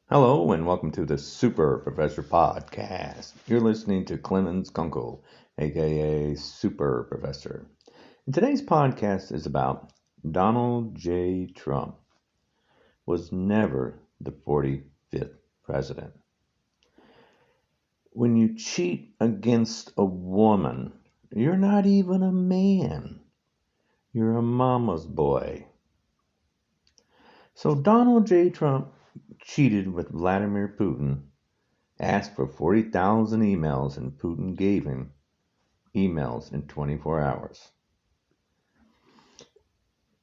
Hello and welcome to the Super Professor Podcast. You're listening to Clemens Kunkel, aka Super Professor. And today's podcast is about Donald J. Trump was never the 45th president. When you cheat against a woman, you're not even a man. You're a mama's boy. So Donald J. Trump cheated with Vladimir Putin, asked for 40,000 emails, and Putin gave him emails in 24 hours.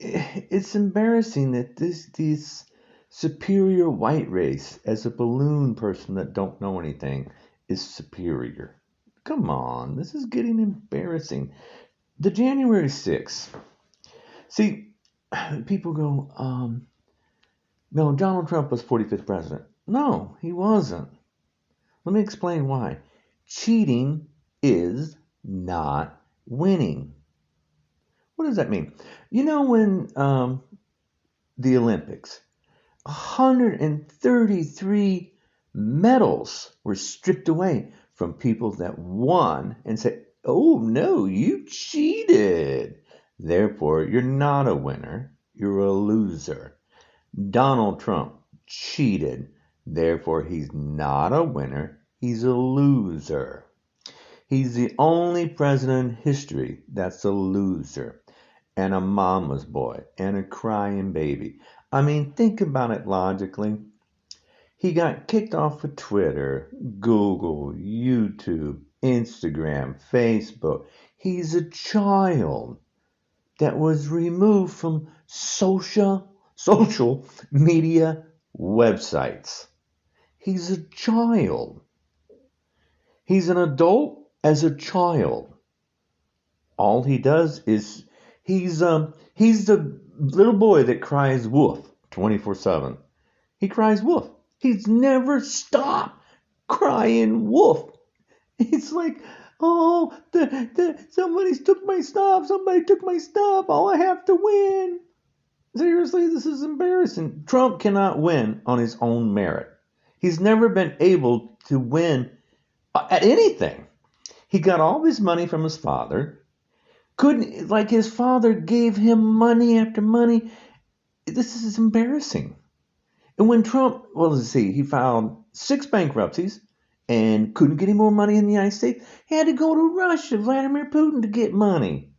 It's embarrassing that this superior white race, as a balloon person that don't know anything, is superior. Come on, this is getting embarrassing. The January 6th. See, people go, no, Donald Trump was 45th president. No, he wasn't. Let me explain why. Cheating is not winning. What does that mean? You know, when the Olympics, 133 medals were stripped away from people that won and said, oh no, you cheated. Therefore, you're not a winner, you're a loser. Donald Trump cheated. Therefore, he's not a winner, he's a loser. He's the only president in history that's a loser and a mama's boy and a crying baby. I mean, think about it logically. He got kicked off of Twitter, Google, YouTube, Instagram, Facebook. He's a child that was removed from social media websites. He's a child. He's an adult as a child. All he does is he's the little boy that cries wolf 24/7. He cries wolf. He's never stopped crying wolf. It's like, oh, somebody took my stuff. Somebody took my stuff. Oh, I have to win. Seriously, this is embarrassing. Trump cannot win on his own merit. He's never been able to win at anything. He got all his money from his father. His father gave him money after money. This is embarrassing. And when Trump, he filed 6 bankruptcies and couldn't get any more money in the United States. He had to go to Russia, Vladimir Putin, to get money.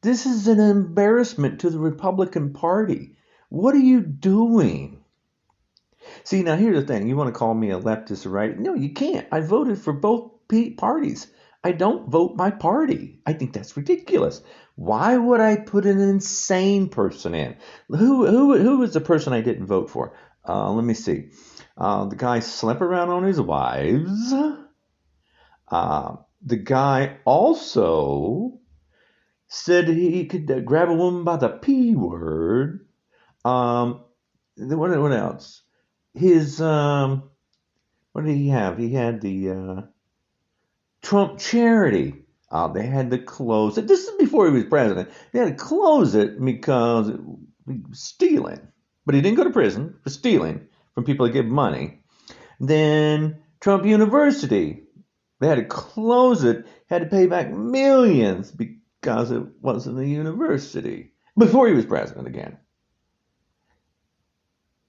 This is an embarrassment to the Republican Party. What are you doing? See, now here's the thing. You want to call me a leftist or right? No, you can't. I voted for both parties. I don't vote my party. I think that's ridiculous. Why would I put an insane person in? Who was the person I didn't vote for? Let me see. The guy slept around on his wives. The guy also said he could grab a woman by the P word. What else? His what did he have? He had the Trump charity. They had to close it. This is before he was president. They had to close it because he was stealing. But he didn't go to prison for stealing from people that give money. Then Trump University. They had to close it. Had to pay back millions because it wasn't a university. Before he was president again.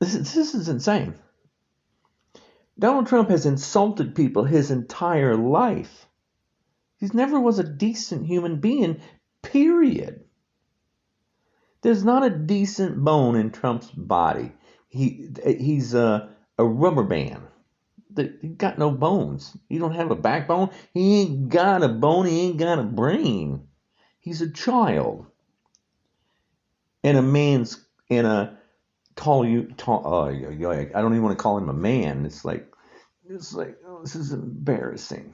This is insane. Donald Trump has insulted people his entire life. He never was a decent human being, period. There's not a decent bone in Trump's body. He's a rubber band. He got no bones. He don't have a backbone. He ain't got a bone. He ain't got a brain. He's a child. And a man's in a tall. I don't even want to call him a man. It's like, oh, this is embarrassing.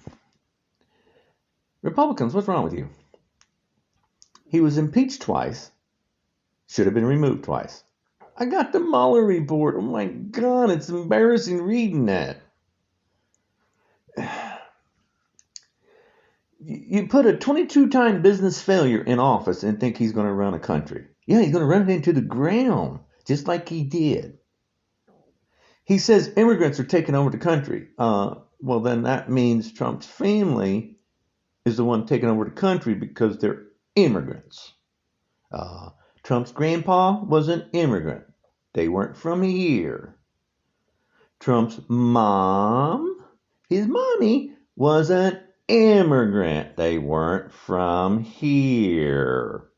Republicans, what's wrong with you? He was impeached twice. Should have been removed twice. I got the Mueller report. Oh my God, it's embarrassing reading that. You put a 22-time business failure in office and think he's going to run a country. Yeah, he's going to run it into the ground, just like he did. He says immigrants are taking over the country. Well, then that means Trump's family is the one taking over the country because they're immigrants. Uh, Trump's grandpa was an immigrant. They weren't from here. Trump's mom, his mommy, was an immigrant. They weren't from here.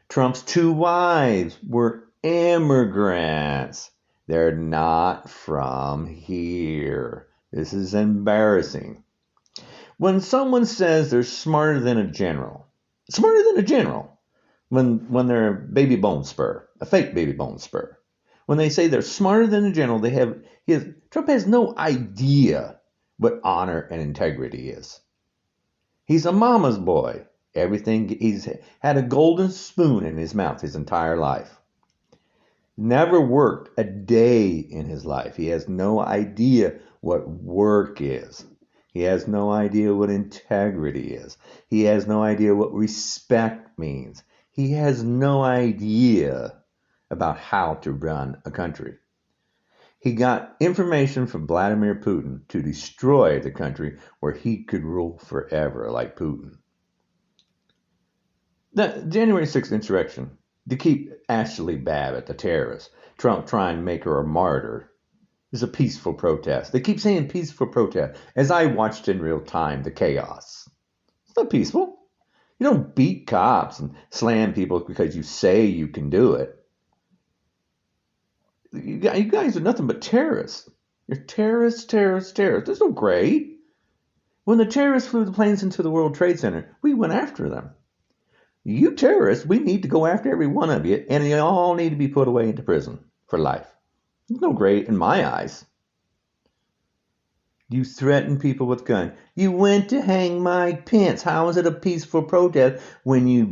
Trump's two wives were immigrants. They're not from here. This is embarrassing. When someone says they're smarter than a general, when they're a baby bone spur, a fake baby bone spur, when they say they're smarter than a general, Trump has no idea what honor and integrity is. He's a mama's boy. He's had a golden spoon in his mouth his entire life. Never worked a day in his life. He has no idea what work is. He has no idea what integrity is. He has no idea what respect means. He has no idea about how to run a country. He got information from Vladimir Putin to destroy the country where he could rule forever like Putin. The January 6th insurrection, to keep Ashley Babbitt, the terrorist, Trump trying to make her a martyr, is a peaceful protest. They keep saying peaceful protest. As I watched in real time, the chaos. It's not peaceful. You don't beat cops and slam people because you say you can do it. You guys are nothing but terrorists. You're terrorists. There's no gray. When the terrorists flew the planes into the World Trade Center, we went after them. You terrorists, we need to go after every one of you, and you all need to be put away into prison for life. There's no gray in my eyes. You threaten people with guns. You went to hang Mike Pence. How is it a peaceful protest when you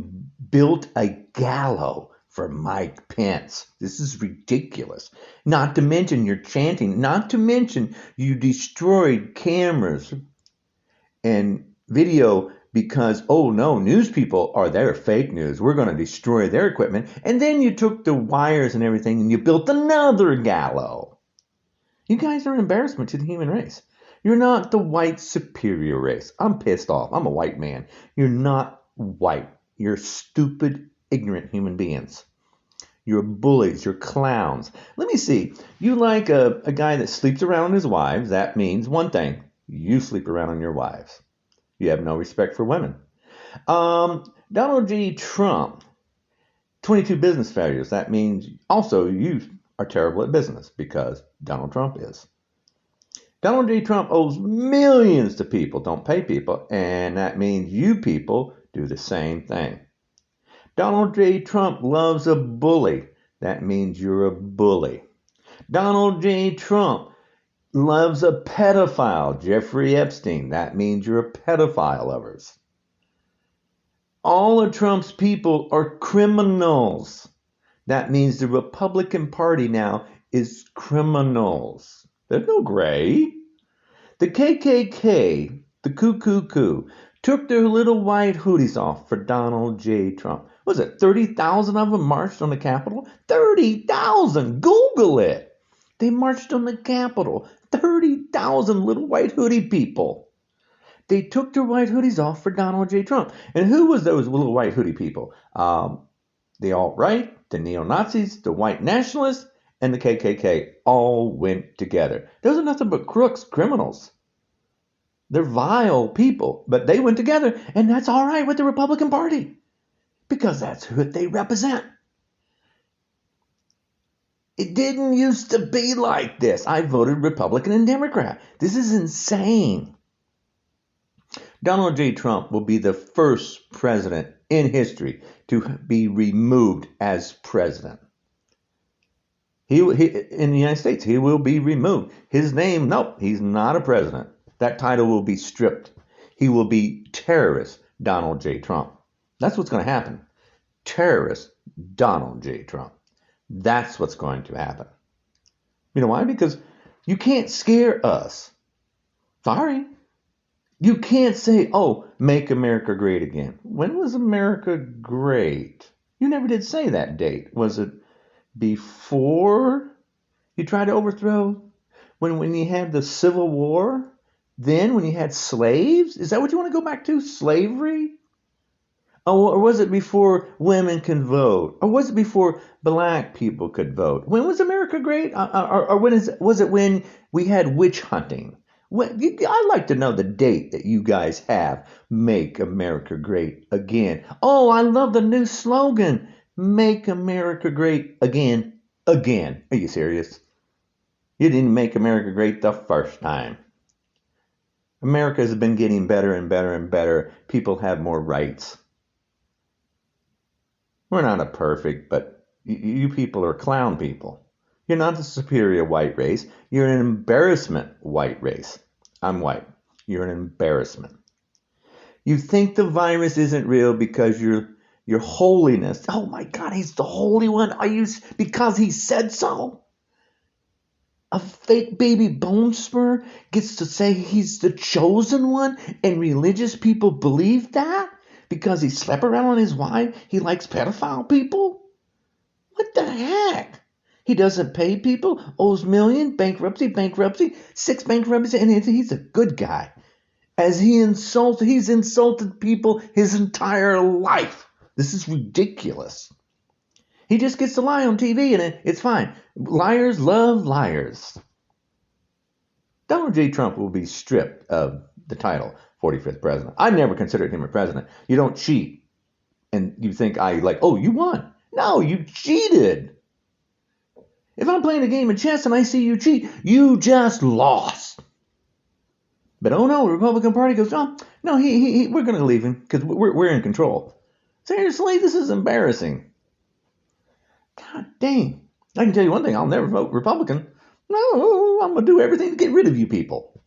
built a gallows for Mike Pence? This is ridiculous. Not to mention you're chanting. Not to mention you destroyed cameras and video because, oh no, news people are there, fake news. We're going to destroy their equipment. And then you took the wires and everything and you built another gallows. You guys are an embarrassment to the human race. You're not the white superior race. I'm pissed off. I'm a white man. You're not white. You're stupid, ignorant human beings. You're bullies. You're clowns. Let me see. You like a guy that sleeps around on his wives. That means one thing. You sleep around on your wives. You have no respect for women. Donald J. Trump, 22 business failures. That means also you are terrible at business because Donald Trump is. Donald J. Trump owes millions to people, don't pay people, and that means you people do the same thing. Donald J. Trump loves a bully. That means you're a bully. Donald J. Trump loves a pedophile, Jeffrey Epstein. That means you're a pedophile lovers. All of Trump's people are criminals. That means the Republican Party now is criminals. There's no gray. The KKK, the coup, took their little white hoodies off for Donald J. Trump. Was it 30,000 of them marched on the Capitol? 30,000! Google it! They marched on the Capitol. 30,000 little white hoodie people. They took their white hoodies off for Donald J. Trump. And who was those little white hoodie people? The alt-right, the neo-Nazis, the white nationalists, and the KKK all went together. Those are nothing but crooks, criminals. They're vile people, but they went together, and that's all right with the Republican Party because that's who they represent. It didn't used to be like this. I voted Republican and Democrat. This is insane. Donald J. Trump will be the first president in history to be removed as president. He in the United States, he will be removed. His name, nope, he's not a president. That title will be stripped. He will be terrorist Donald J. Trump. That's what's going to happen. Terrorist Donald J. Trump. That's what's going to happen. You know why? Because you can't scare us. Sorry. You can't say, oh, make America great again. When was America great? You never did say that date. Was it before you tried to overthrow When you had the Civil War? Then when you had slaves? Is that what you want to go back to? Slavery? Oh, or was it before women could vote? Or was it before black people could vote? When was America great? Or was it when we had witch hunting? I'd like to know the date that you guys have. Make America great again. Oh, I love the new slogan. Make America great again. Again. Are you serious? You didn't make America great the first time. America has been getting better and better and better. People have more rights. We're not a perfect, but you people are clown people. You're not the superior white race. You're an embarrassment white race. I'm white. You're an embarrassment. You think the virus isn't real because your holiness. Oh my God, he's the Holy One. Because he said so? A fake baby bone spur gets to say he's the chosen one, and religious people believe that? Because he slept around with his wife? He likes pedophile people? What the heck? He doesn't pay people, owes millions, bankruptcy, 6 bankruptcies, and he's a good guy. He's insulted people his entire life. This is ridiculous. He just gets to lie on TV and it's fine. Liars love liars. Donald J. Trump will be stripped of the title 45th president. I never considered him a president. You don't cheat. And you think you won. No, you cheated. If I'm playing a game of chess and I see you cheat, you just lost. But oh no, the Republican Party goes, oh, no, we're going to leave him because we're in control. Seriously, this is embarrassing. God dang. I can tell you one thing, I'll never vote Republican. No, I'm going to do everything to get rid of you people.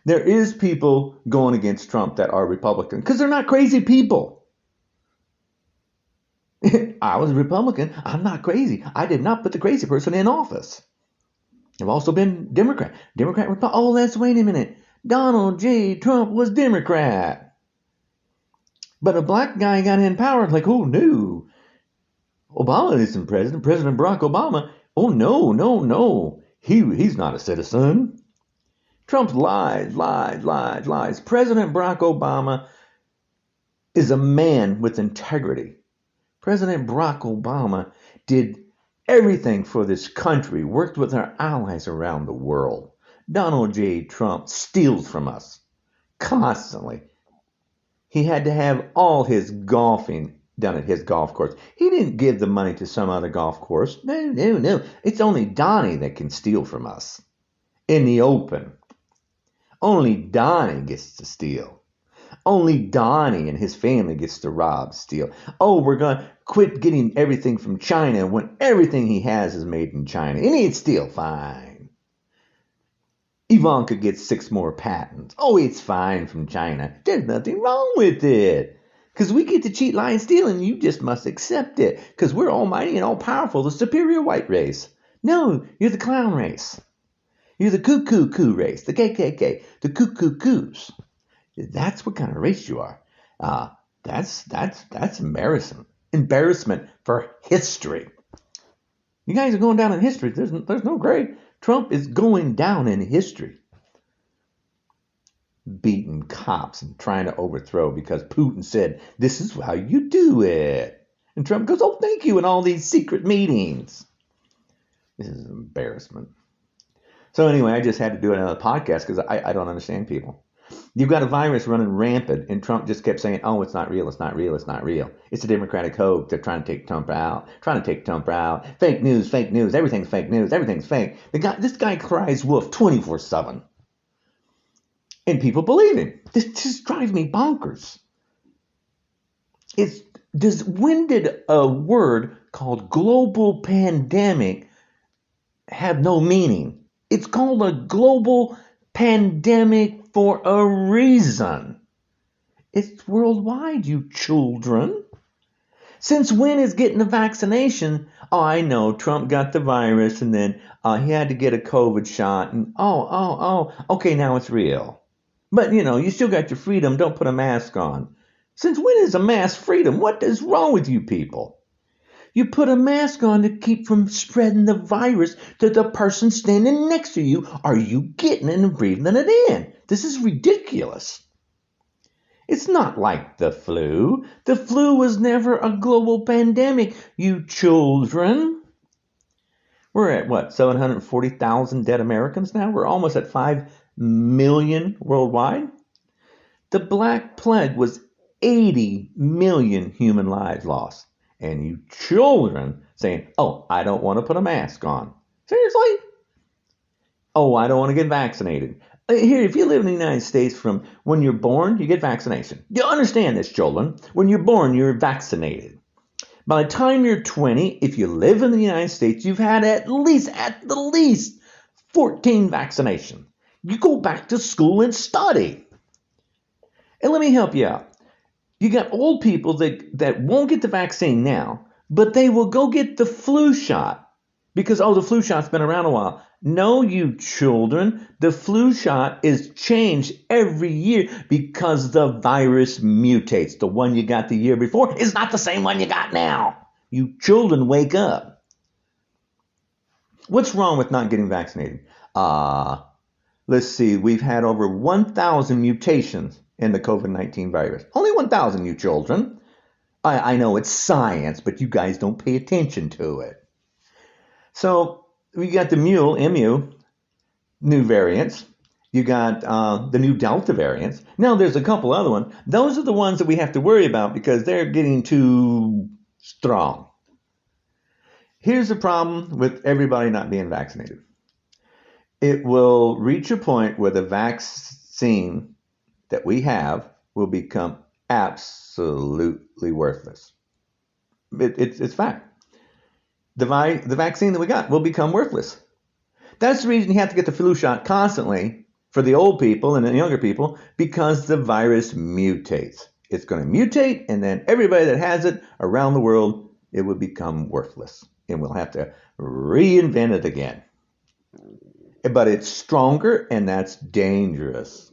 There is people going against Trump that are Republican because they're not crazy people. I was a Republican. I'm not crazy. I did not put the crazy person in office. I've also been Democrat. Wait a minute. Donald J. Trump was Democrat. But a black guy got in power. Oh, no. Obama isn't president. President Barack Obama. Oh, no. He's not a citizen. Trump lies. President Barack Obama is a man with integrity. President Barack Obama did everything for this country, worked with our allies around the world. Donald J. Trump steals from us constantly. He had to have all his golfing done at his golf course. He didn't give the money to some other golf course. No. It's only Donnie that can steal from us in the open. Only Donnie gets to steal. Only Donnie and his family gets to rob, steal. Oh, we're going to quit getting everything from China when everything he has is made in China. And he'd steal, fine. Ivanka gets 6 more patents. Oh, it's fine from China. There's nothing wrong with it. Because we get to cheat, lie, and steal, and you just must accept it. Because we're almighty and all-powerful, the superior white race. No, you're the clown race. You're the coup race, the KKK, the coup. That's what kind of race you are. That's embarrassing. Embarrassment for history. You guys are going down in history. There's no great. Trump is going down in history. Beating cops and trying to overthrow because Putin said, this is how you do it. And Trump goes, oh, thank you, in all these secret meetings. This is an embarrassment. So anyway, I just had to do another podcast because I don't understand people. You've got a virus running rampant, and Trump just kept saying, oh, it's not real. It's a Democratic hoax. They're trying to take Trump out. Fake news. Everything's fake news. Everything's fake. This guy cries wolf 24/7. And people believe him. This just drives me bonkers. When did a word called global pandemic have no meaning? It's called a global pandemic for a reason. It's worldwide, you children. Since when is getting a vaccination? Oh, I know, Trump got the virus and then he had to get a COVID shot. And okay, now it's real. But, you still got your freedom. Don't put a mask on. Since when is a mask freedom? What is wrong with you people? You put a mask on to keep from spreading the virus to the person standing next to you. Are you getting it and breathing it in? This is ridiculous. It's not like the flu. The flu was never a global pandemic, you children. We're at what, 740,000 dead Americans now? We're almost at 5 million worldwide. The Black Plague was 80 million human lives lost. And you children saying, oh, I don't want to put a mask on. Seriously? Oh, I don't want to get vaccinated. Here, if you live in the United States, from when you're born, you get vaccination. You understand this, children. When you're born, you're vaccinated. By the time you're 20, if you live in the United States, you've had at the least 14 vaccinations. You go back to school and study. And let me help you out. You got old people that won't get the vaccine now, but they will go get the flu shot because, oh, the flu shot's been around a while. No, you children, the flu shot is changed every year because the virus mutates. The one you got the year before is not the same one you got now. You children, wake up. What's wrong with not getting vaccinated? Let's see, we've had over 1,000 mutations in the COVID-19 virus. Only 1,000, you children. I know it's science, but you guys don't pay attention to it. So we got the MU, new variants. You got the new Delta variants. Now there's a couple other ones. Those are the ones that we have to worry about because they're getting too strong. Here's the problem with everybody not being vaccinated. It will reach a point where the vaccine that we have will become absolutely worthless. It's fact. The vaccine that we got will become worthless. That's the reason you have to get the flu shot constantly for the old people and the younger people, because the virus mutates. It's going to mutate, and then everybody that has it around the world, it will become worthless. And we'll have to reinvent it again. But it's stronger, and that's dangerous.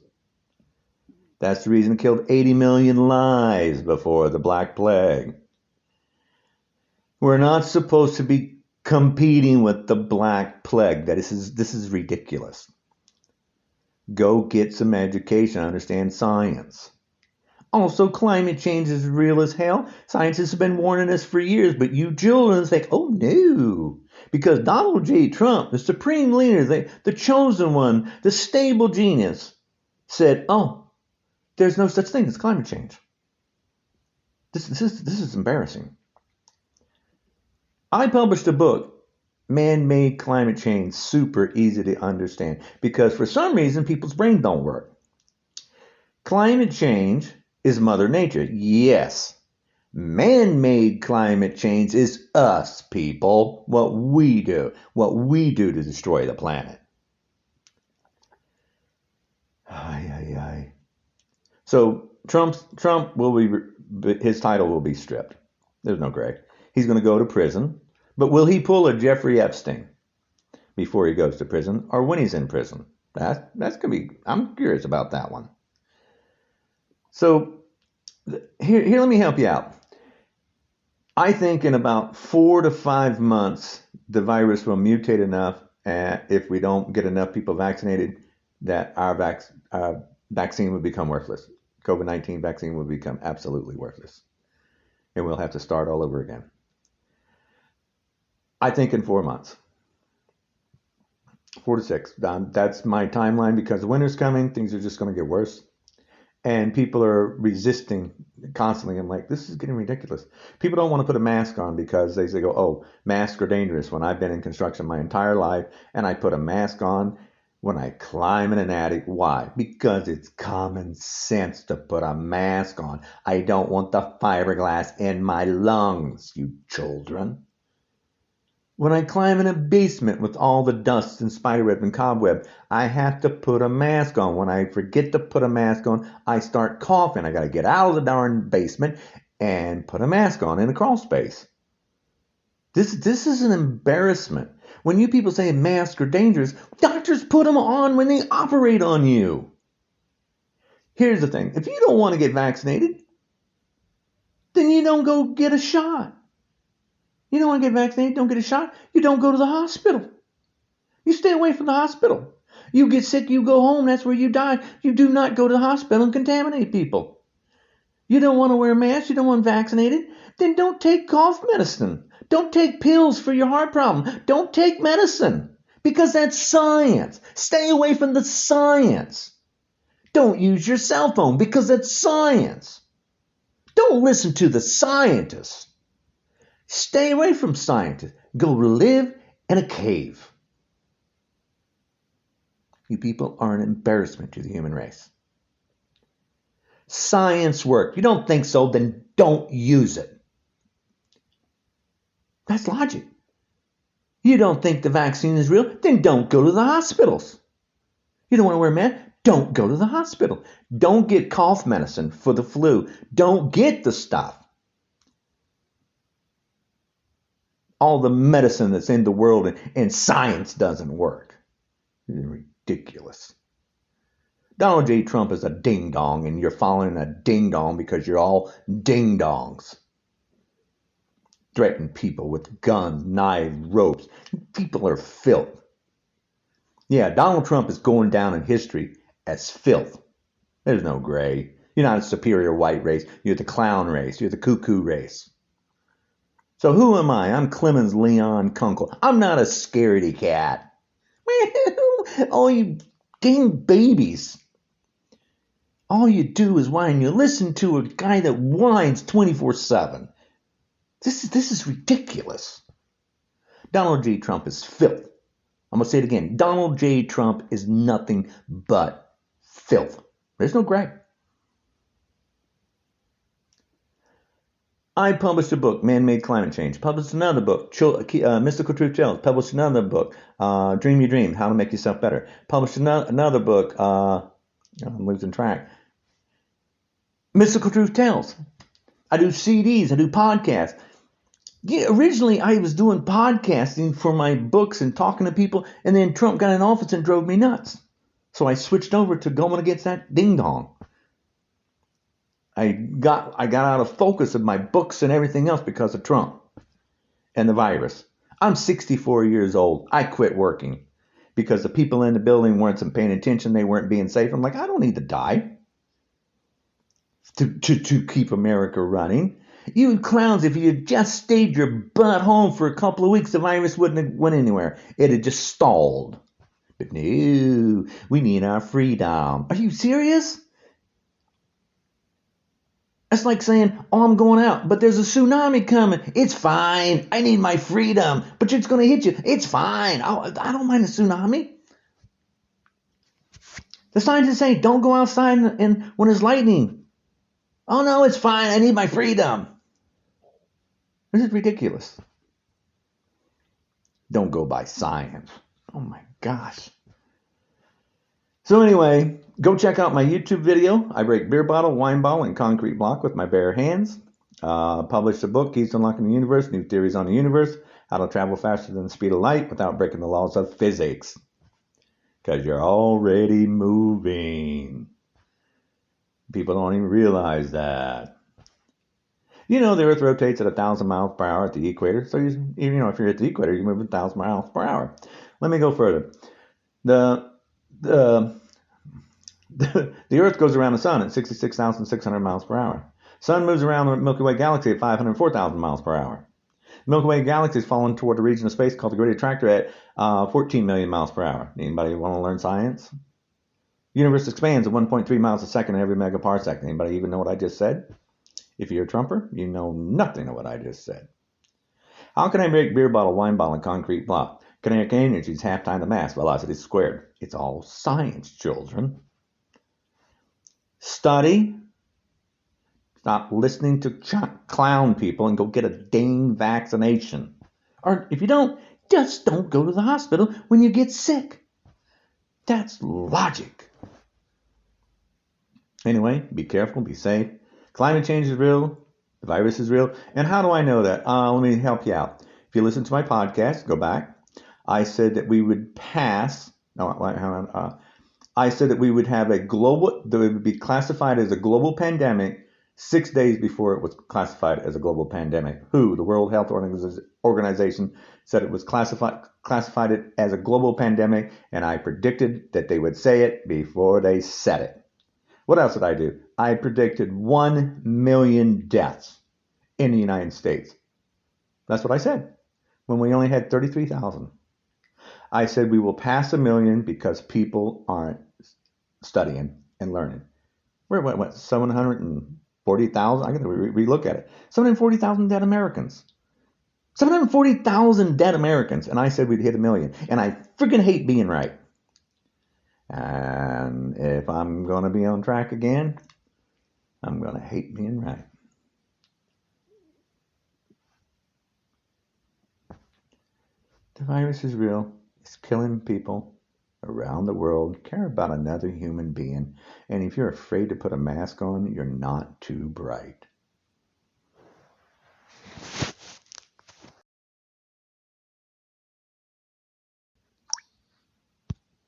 That's the reason it killed 80 million lives before the Black Plague. We're not supposed to be competing with the Black Plague. This is ridiculous. Go get some education, understand science. Also, climate change is real as hell. Scientists have been warning us for years, but you children think, oh no. Because Donald J. Trump, the supreme leader, the chosen one, the stable genius, said, oh, there's no such thing as climate change. This is embarrassing. I published a book, Man-Made Climate Change, super easy to understand, because for some reason people's brains don't work. Climate change is Mother Nature, yes. Man-made climate change is us, people, what we do to destroy the planet. So Trump will be, his title will be stripped. There's no gray. He's going to go to prison. But will he pull a Jeffrey Epstein before he goes to prison, or when he's in prison? That's going to be, I'm curious about that one. So here, let me help you out. I think in about 4 to 5 months, the virus will mutate enough, if we don't get enough people vaccinated, that our vaccine would become worthless. COVID-19 vaccine will become absolutely worthless. And we'll have to start all over again. I think in 4 months. 4 to 6. That's my timeline, because winter's coming. Things are just going to get worse. And people are resisting constantly. I'm like, this is getting ridiculous. People don't want to put a mask on because they go, oh, masks are dangerous. When I've been in construction my entire life and I put a mask on when I climb in an attic. Why? Because it's common sense to put a mask on. I don't want the fiberglass in my lungs, you children. When I climb in a basement with all the dust and spiderweb and cobweb, I have to put a mask on. When I forget to put a mask on, I start coughing. I got to get out of the darn basement and put a mask on in a crawl space. This is an embarrassment. When you people say masks are dangerous, doctors put them on when they operate on you. Here's the thing. If you don't want to get vaccinated, then you don't go get a shot. You don't want to get vaccinated, don't get a shot, you don't go to the hospital. You stay away from the hospital. You get sick, you go home, that's where you die. You do not go to the hospital and contaminate people. You don't want to wear a mask, you don't want vaccinated, then don't take cough medicine. Don't take pills for your heart problem. Don't take medicine because that's science. Stay away from the science. Don't use your cell phone because that's science. Don't listen to the scientists. Stay away from scientists. Go live in a cave. You people are an embarrassment to the human race. Science works. You don't think so, then don't use it. That's logic. You don't think the vaccine is real, then don't go to the hospitals. You don't want to wear a mask? Don't go to the hospital. Don't get cough medicine for the flu. Don't get the stuff. All the medicine that's in the world and science doesn't work. It's ridiculous. Donald J. Trump is a ding-dong, and you're following a ding-dong because you're all ding-dongs. Threaten people with guns, knives, ropes. People are filth. Yeah, Donald Trump is going down in history as filth. There's no gray. You're not a superior white race. You're the clown race. You're the cuckoo race. So who am I? I'm Clemens Leon Kunkel. I'm not a scaredy cat. All you dang babies. All you do is whine. You listen to a guy that whines 24/7. This is ridiculous. Donald J. Trump is filth. I'm going to say it again. Donald J. Trump is nothing but filth. There's no gray. I published a book, Man-Made Climate Change. Published another book, Mystical Truth Tales. Published another book, Dream Your Dream, How to Make Yourself Better. Published another book, I'm losing track, Mystical Truth Tales. I do CDs, I do podcasts. Yeah, originally, I was doing podcasting for my books and talking to people, and then Trump got in office and drove me nuts. So I switched over to going against that ding-dong. I got out of focus of my books and everything else because of Trump and the virus. I'm 64 years old. I quit working because the people in the building weren't paying attention. They weren't being safe. I'm like, I don't need to die to keep America running. You clowns, if you just stayed your butt home for a couple of weeks, the virus wouldn't have went anywhere. It had just stalled. But no, we need our freedom. Are you serious? That's like saying, oh, I'm going out, but there's a tsunami coming. It's fine. I need my freedom, but it's going to hit you. It's fine. I don't mind a tsunami. The scientists say, don't go outside and when there's lightning. Oh, no, it's fine. I need my freedom. This is ridiculous. Don't go by science. Oh, my gosh. So anyway, go check out my YouTube video. I break beer bottle, wine bottle, and concrete block with my bare hands. Published a book, Keys to Unlocking the Universe, New Theories on the Universe, How to Travel Faster Than the Speed of Light Without Breaking the Laws of Physics. Because you're already moving. People don't even realize that. You know, the Earth rotates at 1,000 miles per hour at the equator. So, if you're at the equator, you move 1,000 miles per hour. Let me go further. The Earth goes around the Sun at 66,600 miles per hour. Sun moves around the Milky Way galaxy at 504,000 miles per hour. The Milky Way galaxy is falling toward a region of space called the Great Attractor at 14 million miles per hour. Anybody want to learn science? The universe expands at 1.3 miles a second every megaparsec. Anybody even know what I just said? If you're a Trumper, you know nothing of what I just said. How can I break beer bottle, wine bottle, and concrete block? Kinetic energy is half time the mass, velocity squared. It's all science, children. Study. Stop listening to clown people and go get a dang vaccination. Or if you don't, just don't go to the hospital when you get sick. That's logic. Anyway, be careful, be safe. Climate change is real. The virus is real. And how do I know that? Let me help you out. If you listen to my podcast, go back. I said that we would pass. I said that we would have that it would be classified as a global pandemic 6 days before it was classified as a global pandemic. WHO, the World Health Organization, said it was classified it as a global pandemic, and I predicted that they would say it before they said it. What else did I do? I predicted 1 million deaths in the United States. That's what I said when we only had 33,000. I said we will pass a million because people aren't studying and learning. We're at what 740,000? I got to relook at it. 740,000 dead Americans. 740,000 dead Americans. And I said we'd hit a million. And I freaking hate being right. And if I'm going to be on track again, I'm going to hate being right. The virus is real. It's killing people around the world. Care about another human being. And if you're afraid to put a mask on, you're not too bright.